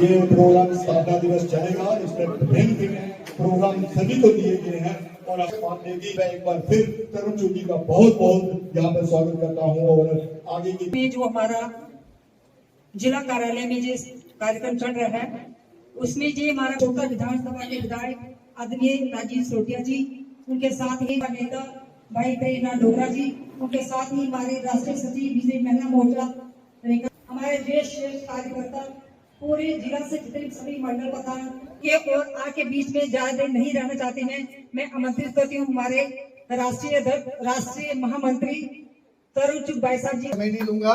ये प्रोग्राम स्थापना दिवस चलेगा, इसमें विभिन्न प्रोग्राम सभी को दिए गए हैं और मैं एक बार फिर तरुण चूड़ जी का बहुत बहुत यहाँ पर स्वागत करता हूँ। और आगे की जो हमारा जिला कार्यालय में जो कार्यक्रम चल रहा है उसमें जो हमारा कोटा विधानसभा के विधायक आदरणीय राजीव सोटिया जी, उनके साथ ही नेता भाई प्रेरणा डोगरा जी, उनके साथ ही हमारे राष्ट्रीय सचिव विजय महिला मोर्चा, हमारे ज्येष्ठ कार्यकर्ता पूरे जिला से जितने सभी मंडल प्रधान के और आके बीच में ज्यादा देर नहीं रहना चाहती मैं आमंत्रित करती हूँ हमारे राष्ट्रीय महामंत्री तरुण चुग भाई साहब जी। मैं नहीं लूंगा।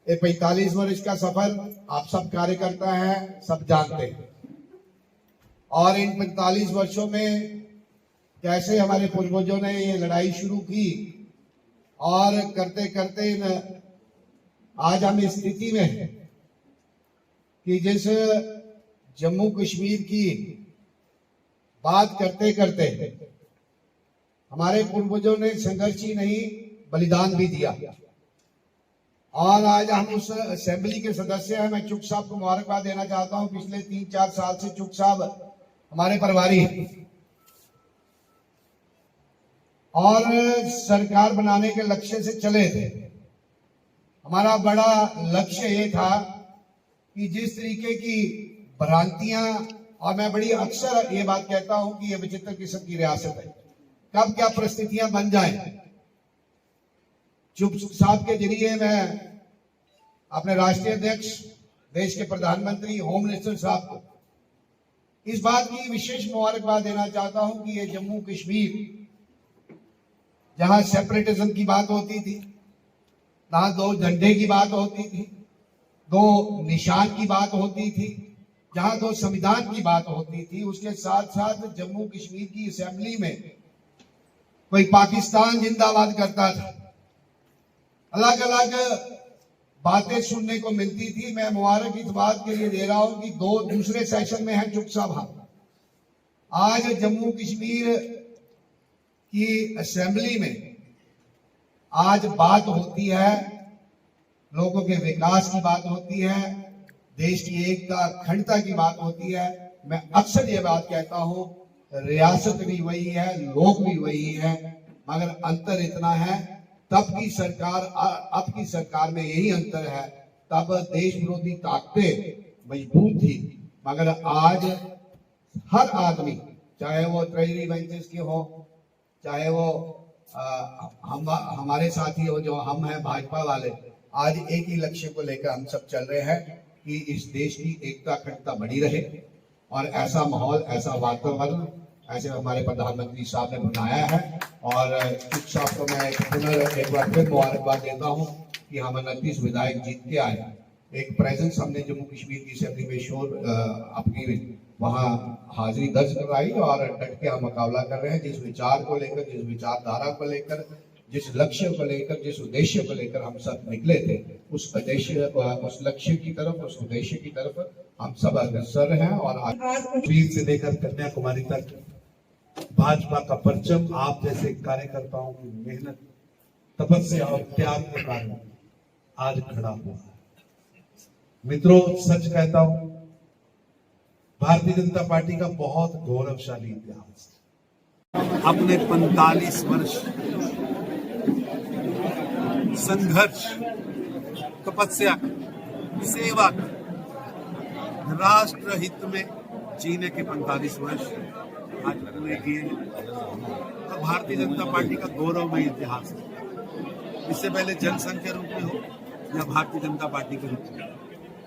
ये 45 वर्ष का सफर आप सब कार्यकर्ता हैं, सब जानते हैं। और इन 45 वर्षों में कैसे हमारे पूर्वजों ने ये लड़ाई शुरू की और करते करते आज हम इस स्थिति में हैं कि जिस जम्मू कश्मीर की बात करते करते हमारे पूर्वजों ने संघर्ष ही नहीं बलिदान भी दिया। और आज हम उस असेंबली के सदस्य हैं। मैं चुग साहब को मुबारकबाद देना चाहता हूं। पिछले 3-4 साल से चुग साहब हमारे परिवारी हैं और सरकार बनाने के लक्ष्य से चले थे। हमारा बड़ा लक्ष्य ये था कि जिस तरीके की भ्रांतियां, और मैं बड़ी अक्सर ये बात कहता हूं कि ये विचित्र किस्म की रियासत है, कब क्या परिस्थितियां बन जाएं। चुग साहब के जरिए मैं अपने राष्ट्रीय अध्यक्ष, देश के प्रधानमंत्री, होम मिनिस्टर साहब को इस बात की विशेष मुबारकबाद देना चाहता हूं कि ये जम्मू कश्मीर, जहां सेपरेटिज्म की बात होती थी, जहां 2 झंडे की बात होती थी, 2 निशान की बात होती थी, जहां 2 संविधान की बात होती थी, उसके साथ साथ जम्मू कश्मीर की असेंबली में कोई पाकिस्तान जिंदाबाद करता था। अलग अलग बातें सुनने को मिलती थी। मैं मुबारक इस बात के लिए दे रहा हूं कि दूसरे सेशन में है चुग साहब। आज जम्मू कश्मीर की असेंबली में आज बात होती है, लोगों के विकास की बात होती है, देश की एकता अखंडता की बात होती है। मैं अक्सर ये बात कहता हूं, रियासत भी वही है, लोग भी वही है, मगर अंतर इतना है, तब की सरकार अब की सरकार में यही अंतर है। तब देश विरोधी ताकतें मजबूत थी, मगर आज हर आदमी, चाहे वो ट्रेजरी बेंचेस के हो, चाहे वो हमारे साथी हो जो हम हैं भाजपा वाले, आज एक ही लक्ष्य को लेकर हम सब चल रहे हैं कि इस देश की एकता अखंडता बनी रहे। और ऐसा माहौल, ऐसा वातावरण ऐसे हमारे प्रधानमंत्री साहब ने बनाया है। और चुग साहब को मैं एक बार फिर मुबारकबाद देता हूँ कि हम 29 विधायक जीत के आए। एक प्रेजेंस हमने जम्मू कश्मीर की असेंबली में शोर अपनी वहाँ हाजिरी दर्ज करवाई और डट के हम मुकाबला कर रहे हैं। जिस विचार को लेकर, जिस विचारधारा को लेकर, जिस लक्ष्य को लेकर, जिस उद्देश्य को लेकर हम सब निकले थे, उस उद्देश्य, उस लक्ष्य की तरफ, उस उद्देश्य की तरफ हम सब अग्रसर हैं। और कश्मीर से लेकर कन्याकुमारी तक भाजपा का परचम आप जैसे कार्यकर्ताओं की मेहनत, तपस्या और त्याग के कारण आज खड़ा हुआ है। मित्रों, सच कहता हूं, भारतीय जनता पार्टी का बहुत गौरवशाली इतिहास है। अपने 45 वर्ष संघर्ष, तपस्या, सेवा, राष्ट्र हित में जीने के 45 वर्ष आज पूरे किए हैं। भारतीय जनता पार्टी का गौरवमय इतिहास है। इससे पहले जनसंघ के रूप में हो या भारतीय जनता पार्टी के रूप में,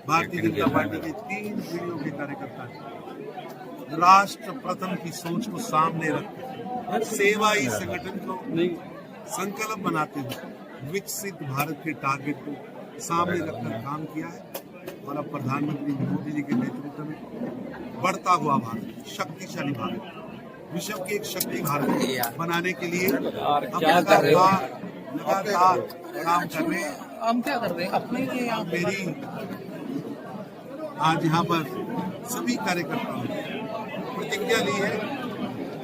भारतीय जनता पार्टी के 3 पीढ़ियों के कार्यकर्ता राष्ट्र प्रथम की सोच को सामने रखकर सेवाई संगठन को संकल्प बनाते हुए विकसित भारत के टारगेट को सामने रखकर काम किया है। और अब प्रधानमंत्री मोदी जी के नेतृत्व में बढ़ता हुआ भारत, शक्तिशाली भारत, विश्व के एक शक्ति भारत बनाने के लिए लगातार काम कर रहे हैं। हम क्या कर रहे हैं अपने लिए? मेरी आज यहाँ पर सभी कार्यकर्ताओं ने प्रतिज्ञा ली है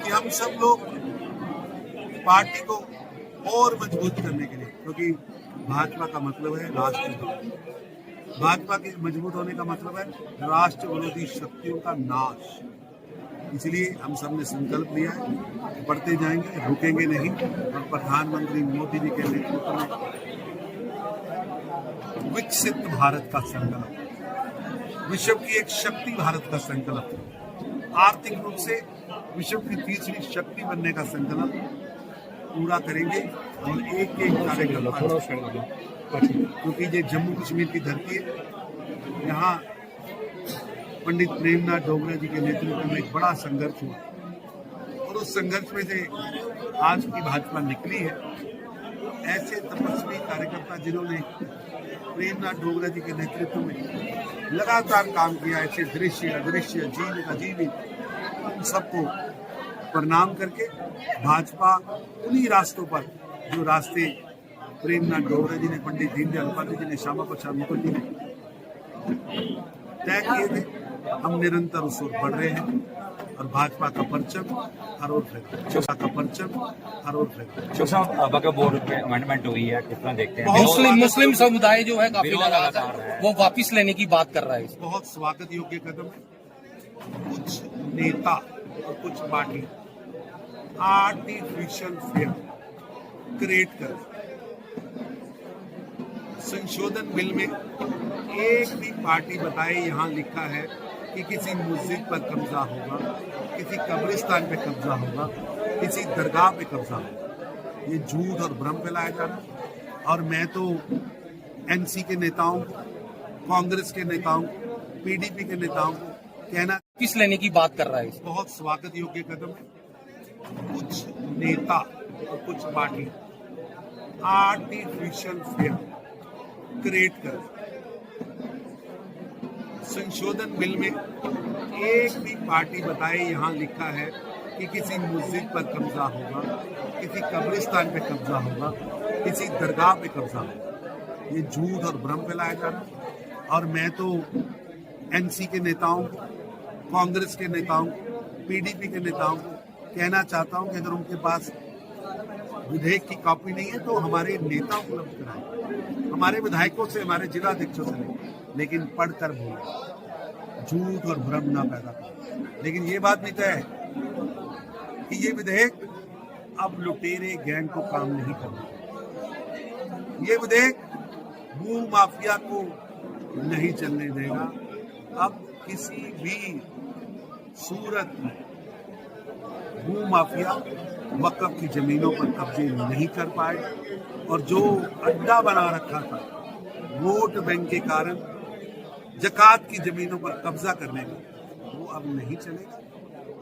कि हम सब लोग पार्टी को और मजबूत करने के लिए, क्योंकि भाजपा का मतलब है राष्ट्र, भाजपा के मजबूत होने का मतलब है राष्ट्र विरोधी शक्तियों का नाश। इसलिए हम सब ने संकल्प लिया है, बढ़ते जाएंगे, रुकेंगे नहीं। और प्रधानमंत्री मोदी जी के नेतृत्व में विकसित भारत का संकल्प, विश्व की एक शक्ति भारत का संकल्प, आर्थिक रूप से विश्व की तीसरी शक्ति बनने का संकल्प पूरा करेंगे। और एक कार्यक्रम, क्योंकि ये जम्मू कश्मीर की धरती है, यहाँ पंडित प्रेमनाथ डोगरा जी के नेतृत्व में एक बड़ा संघर्ष हुआ और उस संघर्ष में से आज की भाजपा निकली है। ऐसे तपस्वी कार्यकर्ता जिन्होंने प्रेमनाथ डोगरा जी के नेतृत्व में लगातार काम किया, ऐसे दृश्य अदृश्य जीवित अजीवित, उन सबको प्रणाम करके भाजपा उन्हीं रास्तों पर, जो रास्ते प्रेमनाथ डोगरा जी ने, पंडित दीनदयाल उपाध्याय जी ने, श्यामा प्रसाद मुखर्जी ने तय किए थे, हम निरंतर उस ओर बढ़ रहे हैं। और भाजपा का परचम हर ओर फैला, भाजपा का परचम हर ओर फैला। वक्फ बोर्ड में अमेंडमेंट हुई है, कितना देखते हैं? मुस्लिम समुदाय जो है काफी नाराज है, वो वापस लेने की बात कर रहा है। बहुत स्वागत योग्य कदम है। कुछ नेता और कुछ पार्टी आर्टिफिशियल फेयर क्रिएट कर संशोधन बिल में एक भी पार्टी बताए यहाँ लिखा है कि किसी मस्जिद पर कब्जा होगा, किसी कब्रिस्तान पे कब्जा होगा, किसी दरगाह पे कब्जा होगा। ये झूठ और भ्रम फैलाया जा रहा है। और मैं तो एनसी के नेताओं, कांग्रेस के नेताओं, पीडीपी के नेताओं को कहना, किस लेने की बात कर रहा है। बहुत स्वागत योग्य कदम है। कुछ नेता और कुछ पार्टी आर्टिफिशियल फेयर क्रिएट कर संशोधन बिल में एक भी पार्टी बताए यहाँ लिखा है कि किसी मस्जिद पर कब्जा होगा, किसी कब्रिस्तान पे कब्जा होगा, किसी दरगाह पे कब्जा होगा। ये झूठ और भ्रम फैलाया जा रहा है। और मैं तो एनसी के नेताओं, कांग्रेस के नेताओं, पीडीपी के नेताओं को कहना चाहता हूं कि अगर उनके पास विधेयक की कॉपी नहीं है तो हमारे नेता उपलब्ध कराएं, हमारे विधायकों से, हमारे जिलाध्यक्षों से नहीं, लेकिन पढ़कर बोले, झूठ और भ्रम ना पैदा करें। लेकिन ये बात भी तय है कि ये विधेयक अब लुटेरे गैंग को काम नहीं करना। ये विधेयक भू माफिया को नहीं चलने देगा। अब किसी भी सूरत में भू माफिया वक्फ की जमीनों पर कब्जे नहीं कर पाए। और जो अड्डा बना रखा था वोट बैंक के कारण ज़कात की जमीनों पर कब्जा करने का, वो अब नहीं चलेगा।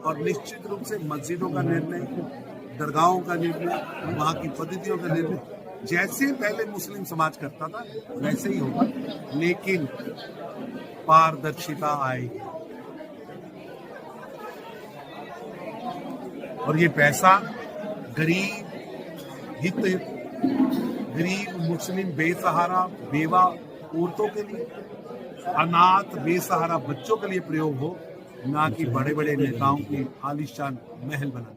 और निश्चित रूप से मस्जिदों का निर्णय, दरगाहों का निर्णय, वहाँ की पद्धतियों का निर्णय जैसे पहले मुस्लिम समाज करता था वैसे ही होगा, लेकिन पारदर्शिता आएगी। और ये पैसा गरीब मुस्लिम बेसहारा बेवा औरतों के लिए, अनाथ बेसहारा बच्चों के लिए प्रयोग हो, ना कि बड़े बड़े नेताओं के आलीशान महल बनाने।